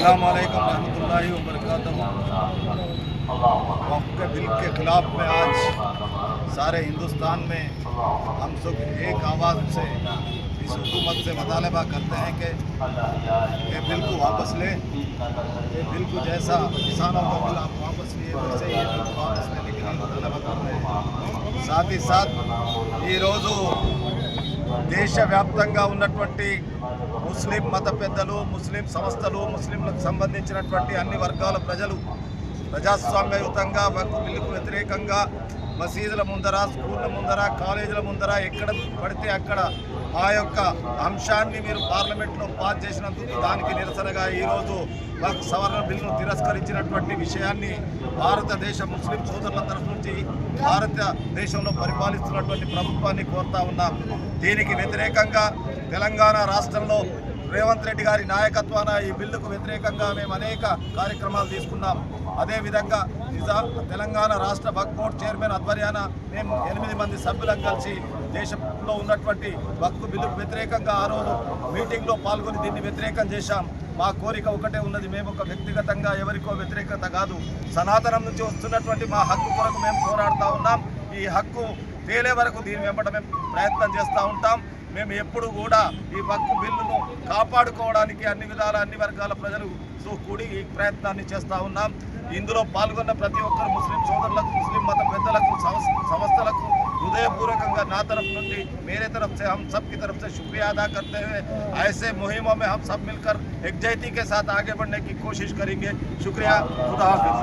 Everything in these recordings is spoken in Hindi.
अस्सलाम वालेकुम रहमतुल्लाहि व बरकातहू। वक्फ के बिल के ख़िलाफ़ में आज सारे हिंदुस्तान में हम सब एक आवाज़ से इस हुकूमत से मुतालबा करते हैं कि ये बिल को वापस ले। ये बिल को जैसा किसानों का बिल आप वापस लिए वैसे ये बिल को वापस लेने के लिए मुतालबा कर रहे हैं। साथ ही साथ ఈ రోజు దేశవ్యాప్తంగా ఉన్నటువంటి ముస్లిం మత పెద్దలు, ముస్లిం సంస్థలు, ముస్లింలకు సంబంధించినటువంటి అన్ని వర్గాల ప్రజలు ప్రజాస్వామ్యయుతంగా వక్ఫ్ బిల్లుకు వ్యతిరేకంగా మసీదుల ముందర, స్కూళ్ళ ముందర, కాలేజీల ముందర ఎక్కడ పడితే అక్కడ ఆ యొక్క అంశాన్ని మీరు పార్లమెంట్లో పాస్ చేసినందుకు దానికి నిరసనగా ఈరోజు వక్ఫ్ సవరణ బిల్లును తిరస్కరించినటువంటి విషయాన్ని భారతదేశ ముస్లిం సోదరుల తరఫు నుంచి భారతదేశంలో పరిపాలిస్తున్నటువంటి ప్రభుత్వాన్ని కోరుతా ఉన్నాం. దీనికి వ్యతిరేకంగా తెలంగాణ రాష్ట్రంలో రేవంత్ రెడ్డి గారి నాయకత్వాన ఈ బిల్లుకు వ్యతిరేకంగా మేము అనేక కార్యక్రమాలు తీసుకున్నాం. అదేవిధంగా తెలంగాణ రాష్ట్ర వక్ఫ్ బోర్డు చైర్మన్ ఆధ్వర్యాన మేము 8 మంది సభ్యులం కలిసి దేశంలో ఉన్నటువంటి వక్ఫ్ బిల్లుకు వ్యతిరేకంగా ఆ రోజు మీటింగ్లో పాల్గొని దీన్ని వ్యతిరేకం చేశాం. మా కోరిక ఒకటే ఉన్నది, మేము ఒక వ్యక్తిగతంగా ఎవరికో వ్యతిరేకత కాదు, సనాతనం నుంచి వస్తున్నటువంటి మా హక్కు కొరకు మేము పోరాడుతూ ఉన్నాం. ఈ హక్కు తేలే వరకు దీని వెంబట మేము ప్రయత్నం చేస్తూ ఉంటాం. మేము ఎప్పుడు కూడా ఈ వక్ఫ్ బిల్లును కాపాడుకోవడానికి అన్ని విధాల అన్ని వర్గాల ప్రజలు కూడి ఈ ప్రయత్నాన్ని చేస్తూ ఉన్నాం. ఇందులో పాల్గొన్న ప్రతి ఒక్కరు ముస్లిం సోదరులకు, ముస్లిం మత పెద్దలకు, సంస్థలకు हृदयपूर्वक ना तरफ నుండి मेरे तरफ से हम सब की तरफ से शुक्रिया अदा करते हुए ऐसे मुहिमों में हम सब मिलकर एकजुटता के साथ आगे बढ़ने की कोशिश करेंगे। शुक्रिया, खुदा हाफिज।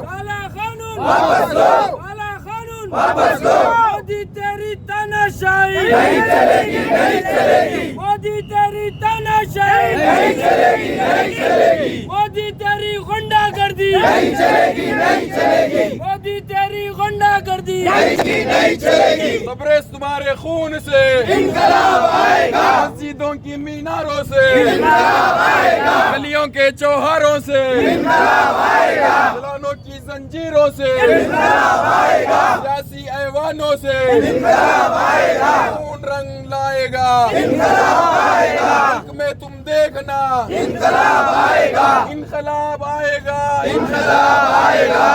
काला कानून वापस लो, काला कानून वापस लो। मोदी तेरी तानाशाही नहीं चलेगी, नहीं चलेगी। मोदी तेरी तानाशाही नहीं चलेगी, नहीं चलेगी। मोदी तेरी गुंडागर्दी नहीं चलेगी, नहीं चलेगी। मोदी तेरी गुंडागर्दी नहीं चलेगी। तबरेज़ तुम्हारे खून से इंकलाब आएगा, मस्जिदों की मीनारों से इंकलाब आएगा, गलियों के चौहारों से इंकलाब आएगा, फलानों की जंजीरों से इंकलाब आएगा, सियासी ऐवानों से इंकलाब आएगा, खून रंग लाएगा, इंकलाब आएगा, मुल्क में तुम देखना इंकलाब आएगा, इंकलाब आएगा, इंकलाब आएगा।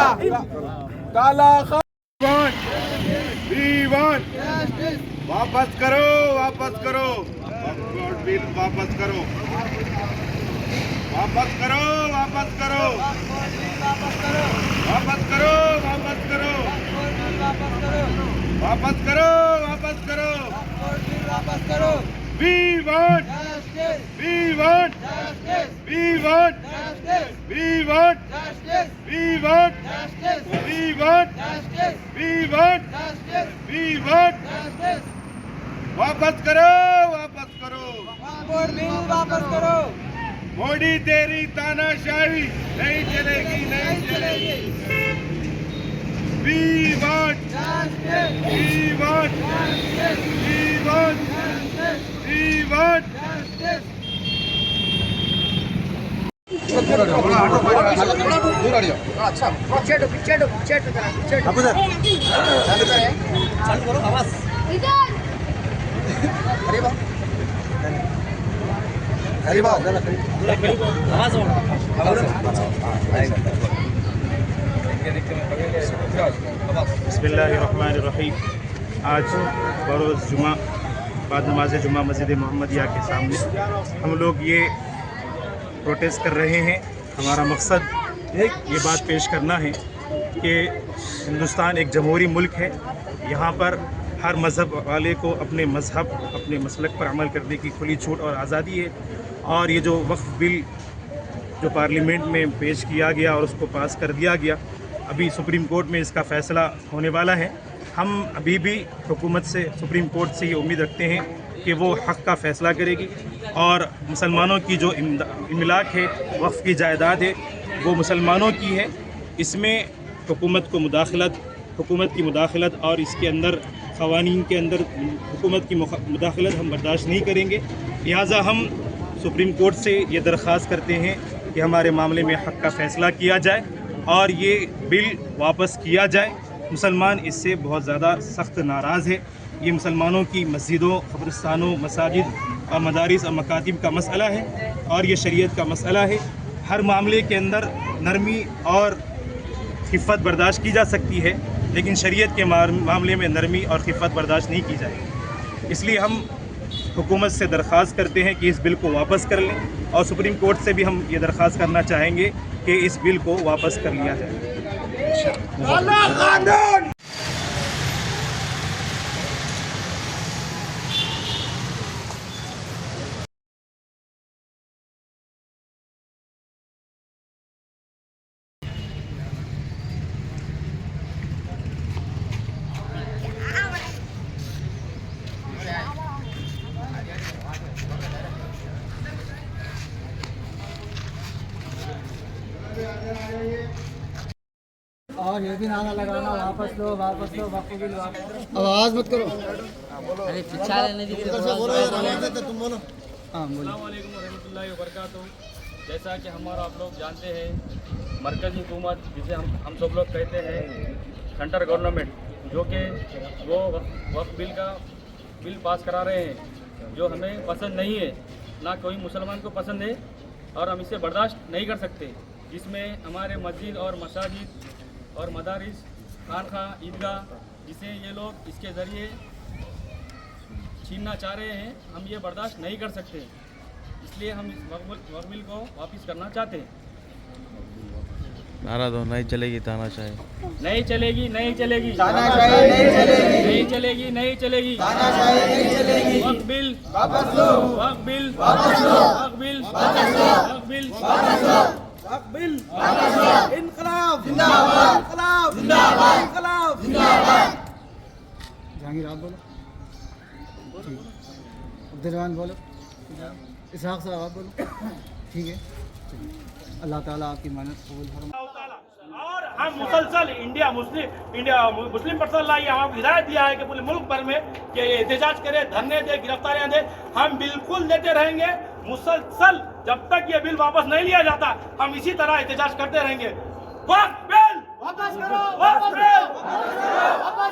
काला वापस करो, वापस करो वक्फ बिल, वापस करो, वापस करो, वापस करो, वापस करो, वापस करो, वापस करो, वापस करो, वापस करो, वापस करो। We want, we want, we want, we want, we want, we want, we want, we want, वापस करो, वापस करो, वापस करो। मोदी तेरी तानाशाही नहीं चलेगी, नहीं चलेगी। We want, we want, we want, we want. अच्छा पीछे चालू करो आवाज बिस्मिल्लाहिर्रहमानिर्रहीम। आज बरोज़ जुमा बाद नमाज जुमा मस्जिद मोहम्मदिया के सामने हम लोग ये प्रोटेस्ट कर रहे हैं। हमारा मकसद ये बात पेश करना है कि हिंदुस्तान एक जमहूरी मुल्क है। यहाँ पर हर मज़हब वाले को अपने मज़हब, अपने मसलक पर अमल करने की खुली छूट और आज़ादी है। और ये जो वक्फ बिल जो पार्लियामेंट में पेश किया गया और उसको पास कर दिया गया, अभी सुप्रीम कोर्ट में इसका फ़ैसला होने वाला है। हम अभी भी हुकूमत से, सुप्रीम कोर्ट से ये उम्मीद रखते हैं कि वो हक़ का फ़ैसला करेगी और मुसलमानों की जो इमलाक है, वक्फ की जायदाद है, वो मुसलमानों की है। इसमें हुकूमत की मुदाखलत और इसके अंदर क़वानीन के अंदर हुकूमत की मुदाखलत हम बर्दाश्त नहीं करेंगे। लिहाजा हम सुप्रीम कोर्ट से ये दरख्वास्त करते हैं कि हमारे मामले में हक़ का फ़ैसला किया जाए और ये बिल वापस किया जाए। मुसलमान इससे बहुत ज़्यादा सख्त नाराज़ है ये मुसलमानों की मस्जिदों, क़ब्रिस्तानों, मसाजिद और मदारिस और मकातिब का मसला है और ये शरीयत का मसला है। हर मामले के अंदर नरमी और खिफ़त बर्दाश्त की जा सकती है, लेकिन शरीयत के मामले में नरमी और खिफ़त बर्दाश्त नहीं की जाएगी। इसलिए हम हुकूमत से दरख्वास्त करते हैं कि इस बिल को वापस कर लें और सुप्रीम कोर्ट से भी हम ये दरख्वास्त करना चाहेंगे कि इस बिल को वापस कर लिया जाए। और ये भी नारा लगाना वापस लो वक्फ बिल वापस। आवाज मत करो। अरे पीछा लेने दीजिए। तुम बोलो। हाँ बोलो। अस्सलाम वालेकुम रहमतुल्लाहि व बरकातुहू। जैसा कि हमारा आप लोग जानते हैं, मरकज़ी हुकूमत जिसे हम सब लोग कहते हैं सेंटर गवर्नमेंट, जो कि वो वक्फ बिल का बिल पास करा रहे हैं जो हमें पसंद नहीं है, ना कोई मुसलमान को पसंद है और हम इसे बर्दाश्त नहीं कर सकते। जिसमें हमारे मस्जिद और मसाजिद और मदारिस, खानखा, ईदगाह, जिसे ये लोग इसके ज़रिए छीनना चाह रहे हैं, हम ये बर्दाश्त नहीं कर सकते। इसलिए हम इस वक्फ बिल को वापस करना चाहते हैं। नारा दो, नहीं चलेगी तानाशाही, नहीं चलेगी, नहीं चलेगी, तानाशाही नहीं चलेगी, नहीं चलेगी, नहीं चलेगी, तानाशाही नहीं चलेगी। वक्फ बिल वापस लो, वक्फ बिल वापस लो, वक्फ बिल वापस लो, वक्फ बिल वापस लो, वक्फ बिल वापस लो। इनकलाब जिंदाबाद, इनकलाब जिंदाबाद, इनकलाब जिंदाबाद। जहांगीर आप बोलो। अब्दुलरहमान बोलो। इसहाक साहब आप बोलो। ठीक है, अल्लाह ताला आपकी मेहनत कबूल फरमाए। और हम मुसलसल इंडिया मुस्लिम पर्सनल ला यहाँ हिदायत दिया है कि पूरे मुल्क भर में कि एहतजाज करे, धरने दे, गिरफ्तारियां दे। हम बिल्कुल देते रहेंगे मुसलसल जब तक ये बिल वापस नहीं लिया जाता। हम इसी तरह एहतजाज करते रहेंगे। वक्फ बिल वापस करो, वक्फ बिल वापस करो, वक्फ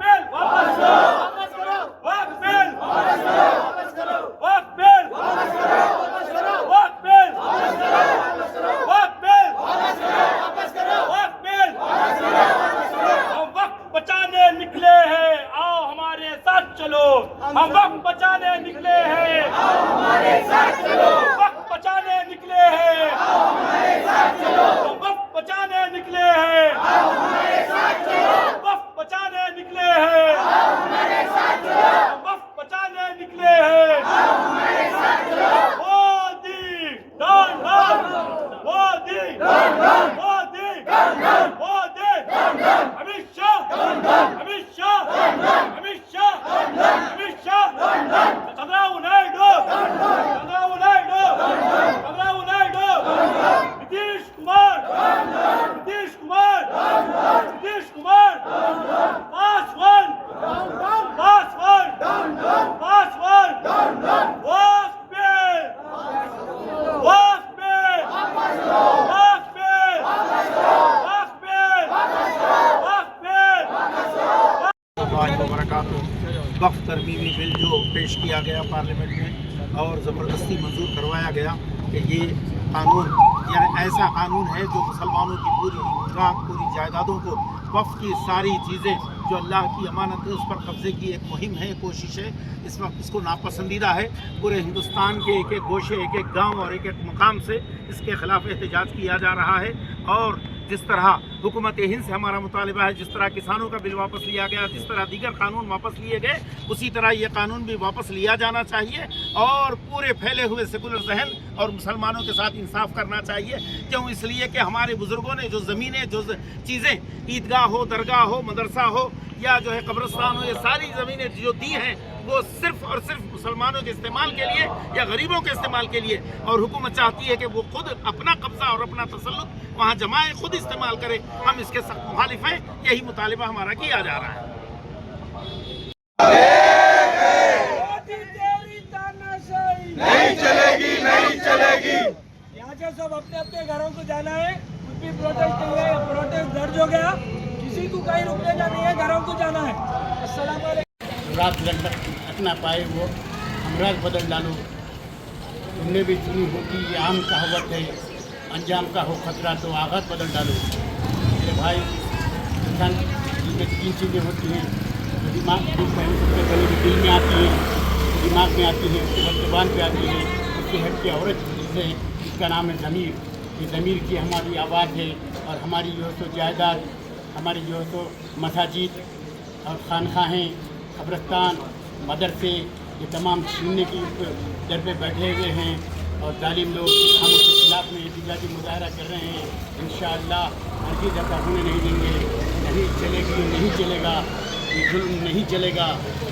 बिल वापस करो, वापस करो, वक्फ बिल वापस करो, वापस करो, वक्फ बिल वापस करो, वापस करो, वक्फ बिल वापस करो, वक्फ बिल वापस करो, वापस करो, वक्फ बिल वापस करो, वापस करो। हम वक्त बचाने निकले हैं, आओ हमारे साथ चलो। हम वक्त बचाने निकले हैं, आओ हमारे साथ चलो। वक्त बचाने निकले हैं, आओ हमारे साथ चलो। वक्त बचाने निकले हैं, आओ हमारे साथ चलो। वक्त बचाने निकले हैं, आओ हमारे साथ चलो। वक्त बचाने निकले हैं, आओ हमारे साथ चलो। Modi don don, Modi don don, Modi don don, Modi don don, Amit Shah don don, Amit Shah don don, Amit Shah don don, Amit Shah don don, Chandrababu Naidu don don, Chandrababu Naidu don don, Chandrababu Naidu don don, Nitish Kumar don don, Nitish Kumar don don, Nitish Kumar don don, Paswan don don, Paswan don don, Paswan don don, वक्फ बिल वक्फ बिल वापस लो, वक्फ बिल वापस लो, वक्फ बिल वापस लो, वक्फ बिल वापस लो। वक्फ तरमीमी बिल जो पेश किया गया पार्लियामेंट में और ज़बरदस्ती मंजूर करवाया गया कि ये कानून यानी ऐसा कानून है जो मुसलमानों की पूरी जायदादों को, वक्फ की सारी चीज़ें जो अल्लाह की अमानत है उस पर कब्ज़े की एक मुहिम है, कोशिश है। इस वक्त इसको नापसंदीदा है। पूरे हिंदुस्तान के एक एक गोशे, एक एक गांव और एक एक मुकाम से इसके ख़िलाफ़ एहतजाज किया जा रहा है। और जिस तरह हुकूमत हिंद से हमारा मुतालिबा है, जिस तरह किसानों का बिल वापस लिया गया, जिस तरह दीगर कानून वापस लिए गए, उसी तरह ये कानून भी वापस लिया जाना चाहिए और पूरे फैले हुए सेकुलर जहन और मुसलमानों के साथ इंसाफ करना चाहिए। क्यों? इसलिए कि हमारे बुज़ुर्गों ने जो ज़मीनें, जो चीज़ें, ईदगाह हो, दरगाह हो, मदरसा हो या जो है कब्रिस्तान हो, ये सारी ज़मीनें जो दी हैं वो सिर्फ़ और सिर्फ मुसलमानों के इस्तेमाल के लिए या गरीबों के इस्तेमाल के लिए। और हुकूमत चाहती है कि वो खुद अपना कब्ज़ा और अपना तसल्लुत वहाँ जमाए, खुद इस्तेमाल करे। हम इसके सख्त मुखालिफ हैं। यही मुतालिबा हमारा किया जा रहा है। मोदी तेरी तानाशाही नहीं चलेगी, नहीं चलेगी। यहाँ से सब अपने अपने घरों को जाना है। कुछ भी प्रोटेस्ट दर्ज हो गया, किसी को कहीं रुकने का नहीं है, घरों को जाना है। रात रख ना पाए वो हमराज बदल डालो। तुमने भी सुनी होगी ये आम कहावत है, अंजाम का हो खतरा तो आगाज बदल डालो। मेरे भाई, इंसान में 3 चीज़ें होती हैं जो दिमाग सबसे पहले दिल में आती है, दिमाग में आती है, और जुबान पे आती है, उसके हट के औरत चीज़ है, इसका नाम है ज़मीर। ये ज़मीर की हमारी आवाज़ है और हमारी जो है सो जायदाद, हमारी जो है सो मसाजिद और खानखाहें, कब्रिस्तान, मदरसे, ये तमाम छीनने की दर पे बैठे हुए हैं और जालिम लोग हम उसके खिलाफ में एहतजाजी मुजाहरा कर रहे हैं। इंशाअल्लाह हरगिज़ ऐसा होने नहीं देंगे। नहीं चलेगी, नहीं चलेगा, ये जुल्म नहीं चलेगा,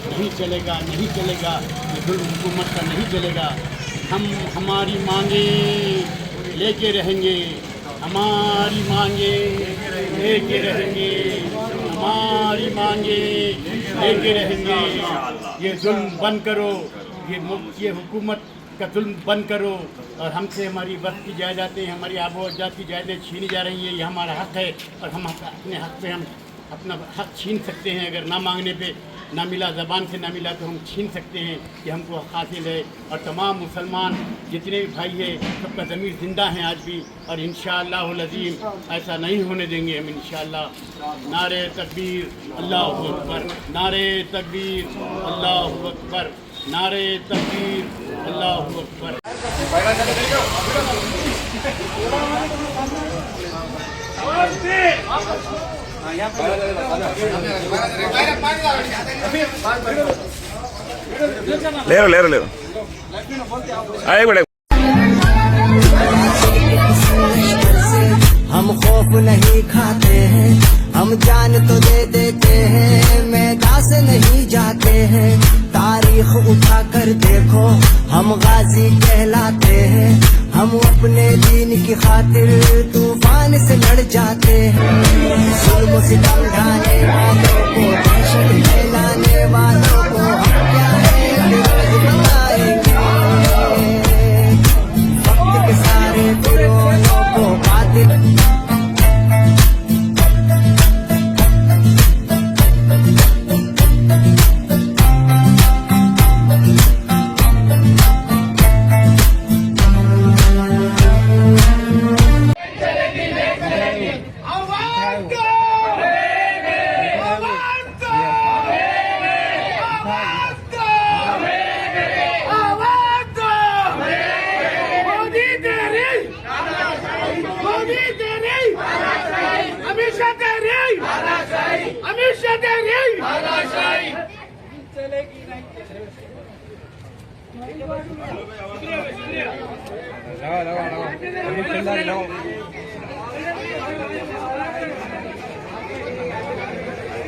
नहीं चलेगा, नहीं चलेगा, ये जुल्म हुकूमत का नहीं चलेगा। हम हमारी मांगे लेके रहेंगे, हमारी मांगे लेके रहेंगे, हमारी मांगे लेके रहेंगे। ये जुल्म बंद करो, ये हुकूमत का जुल्म बंद करो और हमसे हमारी वक्त की जायदादें, हमारी आबो अजदाद की जायदादें छीनी जा रही हैं। ये हमारा हक़ है और हम अपने हक़ पे हम अपना हक़ छीन सकते हैं। अगर ना मांगने पे ना मिला, ज़बान से ना मिला तो हम छीन सकते हैं कि हमको हक़ हासिल है। और तमाम मुसलमान जितने भी भाई हैं सबका ज़मीर ज़िंदा है आज भी और इंशाअल्लाहुल अज़ीम ऐसा नहीं होने देंगे हम इंशाअल्लाह। नारे तकबीर, अल्लाहु अकबर, नारे तकबीर, अल्लाहु अकबर, नारे तकबीर, अल्लाहु अकबर। ले लो आए बड़े। हम खौफ नहीं खाते हैं, हम जान तो दे देते हैं, मैदान से नहीं जाते हैं। तारीख उठा कर देखो हम गाजी कहलाते हैं, हम अपने दीन की खातिर तूफान से लड़ जाते हैं। जुल्म सितम ढाने वालों को, दहशत फैलाने वालों को हम क्या है बताएंगे। वक्त के सारे फिरौनों को बातिल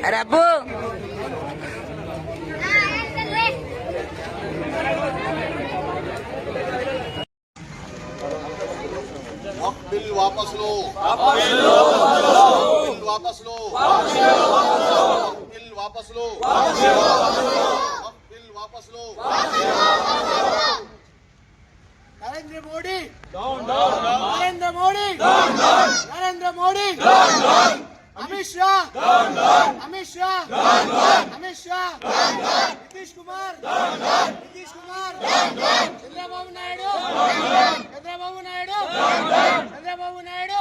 अरे अब्बू बिल वापस लो, बिल वापस लो, बिल वापस लो, बिल वापस लो। नरेंद्र मोदी, नरेंद्र मोदी, नरेंद्र मोदी, अमित शाह, अमित शाह, अमित शाह, नीतीश कुमार, नीतीश कुमार, चंद्रबाबू नायडू, चंद्रबाबू नायडू, चंद्रबाबू नायडू।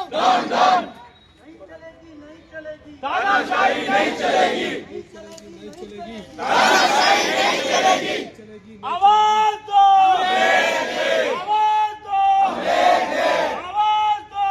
तानाशाही नहीं चलेगी, तानाशाही नहीं चलेगी। आवाज दो, आवाज दो, आवाज दो।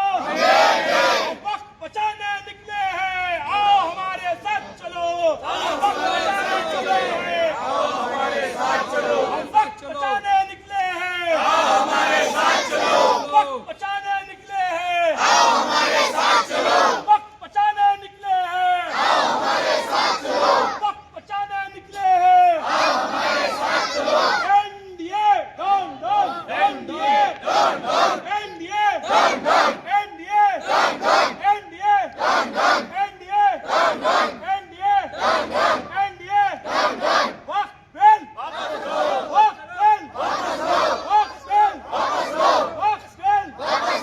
वक्त बचाने निकले हैं, आओ हमारे साथ चलो। वक्त बचाने निकले हैं, आओ हमारे साथ चलो। वक्त बचाने निकले हैं, आओ हमारे साथ चलो। वक्त बचाने निकले हैं, आओ हमारे साथ चलो। वक्त बचाने निकले हैं, आओ हमारे साथ चलो। वक्त बचाने निकले हैं, आओ हमारे साथ चलो। NDA down down, NDA down down, NDA down down, NDA down down, NDA down down, NDA down down, NDA down down, NDA down down. वक्त बिल वापस लो, वक्त बिल वापस लो, वक्त बिल वापस लो, वक्त बिल वापस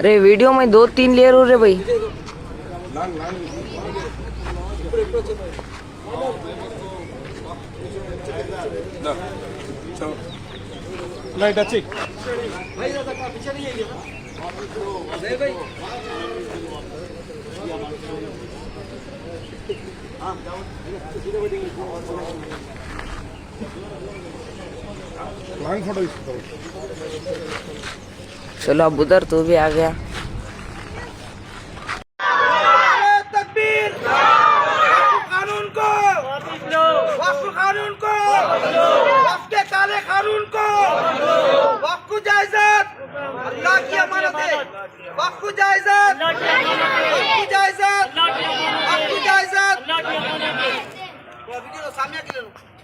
अरे वीडियो में 2-3 लेयर हो रहे भाई। लाइट अच्छी चलो अब उधर तो भी आ गया। तकबीर कानून को, वक्फ कानून को, वक्फ के काले कानून को, वक्फ को जायजात अल्लाह की अमानत है, वक्फ को जायजात, वक्फ को जायजात, वक्फ को जायजात,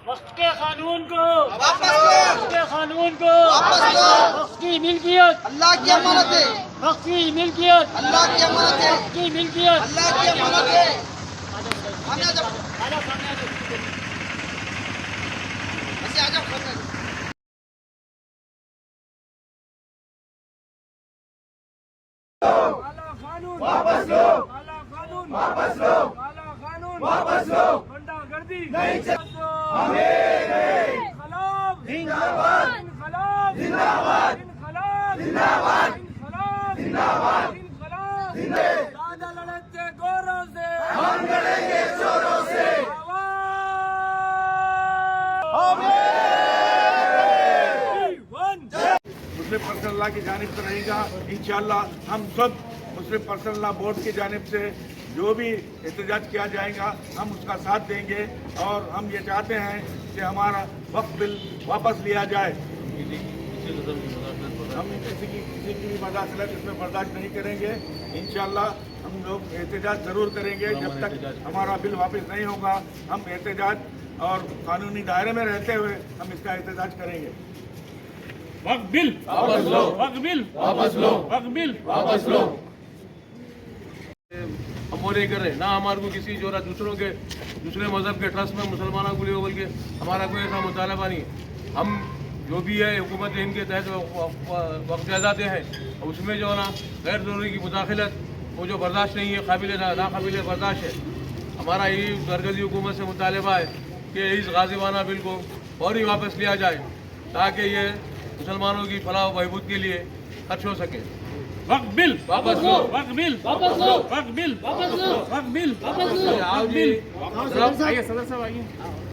वक्त के कानून को वापस लो, वक्त के कानून को वापस लो, वक्त की मिल्कियत अल्लाह की अमानत है, वक्त की मिल्कियत अल्लाह की अमानत है, वक्त की मिल्कियत अल्लाह की अमानत है। सामने आ जाओ, ऐसे आ जाओ, सामने आ जाओ। काला कानून वापस लो, काला कानून वापस लो, काला कानून वापस लो, गुंडागर्दी नहीं चलो, इनकलाब जिंदाबाद, इनकलाब जिंदाबाद, इनकलाब जिंदाबाद, इनकलाब जिंदाबाद, इनकलाब जिंदाबाद। दादा लड़ते गौरव से, हम लड़ेंगे जोरों से। मुस्लिम पर्सनल लॉ की जानिब से रहेगा। इंशाअल्लाह हम सब मुस्लिम पर्सनल लॉ बोर्ड की जानिब से जो भी एहतजाज किया जाएगा हम उसका साथ देंगे और हम ये चाहते हैं कि हमारा वक्फ बिल वापस लिया जाए। हम किसी की भी मदाखलत इसमें बर्दाश्त नहीं करेंगे। इंशाअल्लाह हम लोग एहतजाज ज़रूर करेंगे। जब तक हमारा बिल वापस नहीं होगा हम एहतजाज और कानूनी दायरे में रहते हुए हम इसका एहतजाज करेंगे। वक्त बिल वापस लो, वक्त बिल वापस लो, वक्त बिल वापस लो। हम वो नहीं कर रहे ना, हमारे को किसी जो दूसरों के दूसरे मजहब के ट्रस्ट में मुसलमानों को लिए बोल के हमारा कोई ऐसा मुतालबा नहीं है। हम जो भी है हुकूमत इनके तहत वक्त जाते हैं उसमें जो है ना गैर ज़रूरी की मुदाखलत वो जो बर्दाश्त नहीं है, नाकाबिल बर्दाश्त है। हमारा ये मरकज़ी हुकूमत से मुतालबा है कि इस गाज़िबाना बिल को फौरी वापस लिया जाए ताकि ये मुसलमानों की फलाह व बहबूद के लिए खर्च हो सके। वक्त बिल वापस लो, वक्त बिल वापस लो, वक्त बिल वापस लो, वक्त बिल वापस लो, वक्त बिल। आइए सदस्य साहब आइए।